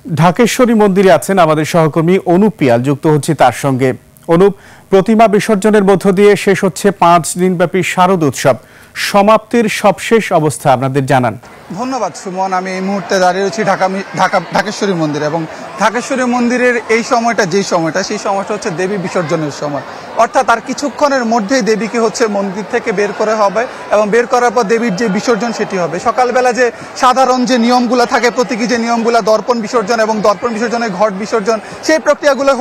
ঢাকেশ্বরী মন্দিরে আছেন আমাদের সহকর্মী অনুপ পিয়াল, যুক্ত হচ্ছে তার সঙ্গে। অনুপ, প্রতিমা বিসর্জনের মধ্য দিয়ে শেষ হচ্ছে 5 দিনব্যাপী শারদ উৎসব। সমাপ্তির সবশেষ অবস্থা আপনাদের জানান। ধন্যবাদ সুমন। আমি এই মুহূর্তে দাঁড়িয়ে রয়েছি ঢাকেশ্বরী মন্দিরে, এবং ঢাকেশ্বরী মন্দিরের এই সময়টা সেই সময়টা হচ্ছে দেবী বিসর্জনের সময়। অর্থাৎ আর কিছুক্ষণের মধ্যেই দেবীকে হচ্ছে মন্দির থেকে বের করা হবে, এবং বের করার পর দেবীর যে বিসর্জন সেটি হবে। সকালবেলা যে সাধারণ যে নিয়মগুলো থাকে, প্রতীকী যে নিয়মগুলো, দর্পণ বিসর্জন এবং দর্পণ বিসর্জনে ঘট বিসর্জন, সেই প্রক্রিয়াগুলো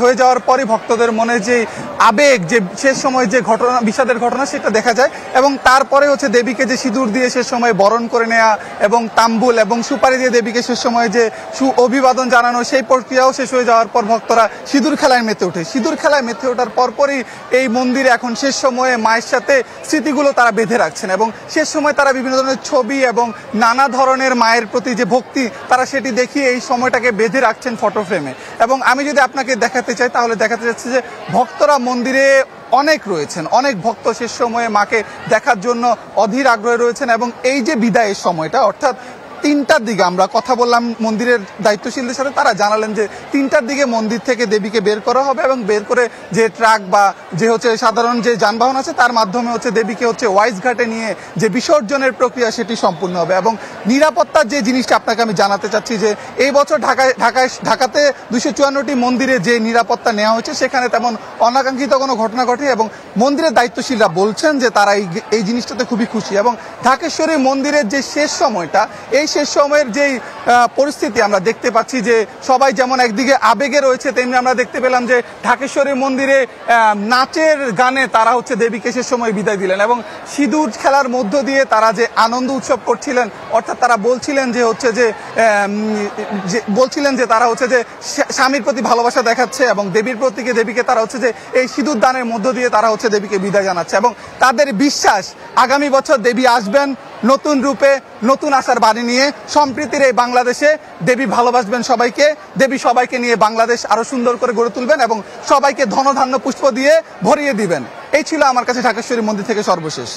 হয়ে যাওয়ার পরই ভক্তদের মনে যে আবেগ, যে শেষ সময় যে ঘটনা, বিষাদের ঘটনা, সেটা দেখা যায়। এবং তারপরে হচ্ছে দেবীকে যে সিঁদুর দিয়ে শেষ সময় বরণ করে নেওয়া এবং তাম্বুল এবং সুপারি দিয়ে দেবীকে শেষ সময় যে অভিবাদন জানানো, সেই প্রক্রিয়াও শেষ হয়ে যাওয়ার পর ভক্তরা সিঁদুর খেলায় মেতে ওঠে। সিঁদুর খেলায় মেতে ওঠার পরপরই এই মন্দিরে এখন শেষ সময়ে মায়ের সাথে স্মৃতিগুলো তারা বেঁধে রাখছেন, এবং শেষ সময় তারা বিভিন্ন ধরনের ছবি এবং নানা ধরনের মায়ের প্রতি যে ভক্তি, তারা সেটি দেখিয়ে এই সময়টাকে বেঁধে রাখছেন ফটো ফ্রেমে। এবং আমি যদি আপনাকে দেখাতে চাই, তাহলে দেখাতে যাচ্ছে যে ভক্তরা মন্দিরে অনেক রয়েছেন, অনেক ভক্ত শেষ সময়ে মাকে দেখার জন্য অধীর আগ্রহে রয়েছেন। এবং এই যে বিদায়ের সময়টা, অর্থাৎ 3টার দিকে আমরা কথা বললাম মন্দিরের দায়িত্বশীলদের সাথে, তারা জানালেন যে 3টার দিকে মন্দির থেকে দেবীকে বের করা হবে, এবং বের করে যে ট্রাক বা যে হচ্ছে সাধারণ যে যানবাহন আছে, তার মাধ্যমে হচ্ছে দেবীকে হচ্ছে ওয়াইজ ঘাটে নিয়ে যে বিসর্জনের প্রক্রিয়া সেটি সম্পূর্ণ হবে। এবং নিরাপত্তার যে জিনিসটা আপনাকে আমি জানাতে চাচ্ছি, যে এই বছর ঢাকাতে 254টি মন্দিরে যে নিরাপত্তা নেওয়া হয়েছে, সেখানে তেমন অনাকাঙ্ক্ষিত কোনো ঘটনা ঘটে, এবং মন্দিরের দায়িত্বশীলরা বলছেন যে তারা এই জিনিসটাতে খুবই খুশি। এবং ঢাকেশ্বরী মন্দিরের যে শেষ সময়টা, এই শেষ সময়ের যেই পরিস্থিতি আমরা দেখতে পাচ্ছি, যে সবাই যেমন একদিকে আবেগে রয়েছে, তেমনি আমরা দেখতে পেলাম যে ঢাকেশ্বরী মন্দিরে নাচের গানে তারা হচ্ছে দেবীকে শেষ সময় বিদায় দিলেন, এবং সিঁদুর খেলার মধ্য দিয়ে তারা যে আনন্দ উৎসব করছিলেন, অর্থাৎ তারা বলছিলেন যে তারা হচ্ছে যে স্বামীর প্রতি ভালোবাসা দেখাচ্ছে, এবং দেবীকে তারা হচ্ছে যে এই সিঁদুর দানের মধ্য দিয়ে তারা হচ্ছে দেবীকে বিদায় জানাচ্ছে। এবং তাদের বিশ্বাস, আগামী বছর দেবী আসবেন নতুন রূপে, নতুন আশার বাণী নিয়ে। সম্প্রীতির এই বাংলাদেশে দেবী ভালোবাসবেন সবাইকে, দেবী সবাইকে নিয়ে বাংলাদেশ আরো সুন্দর করে গড়ে তুলবেন, এবং সবাইকে ধনধান্য পুষ্প দিয়ে ভরিয়ে দিবেন। এই ছিল আমার কাছে ঢাকেশ্বরী মন্দির থেকে সর্বশেষ।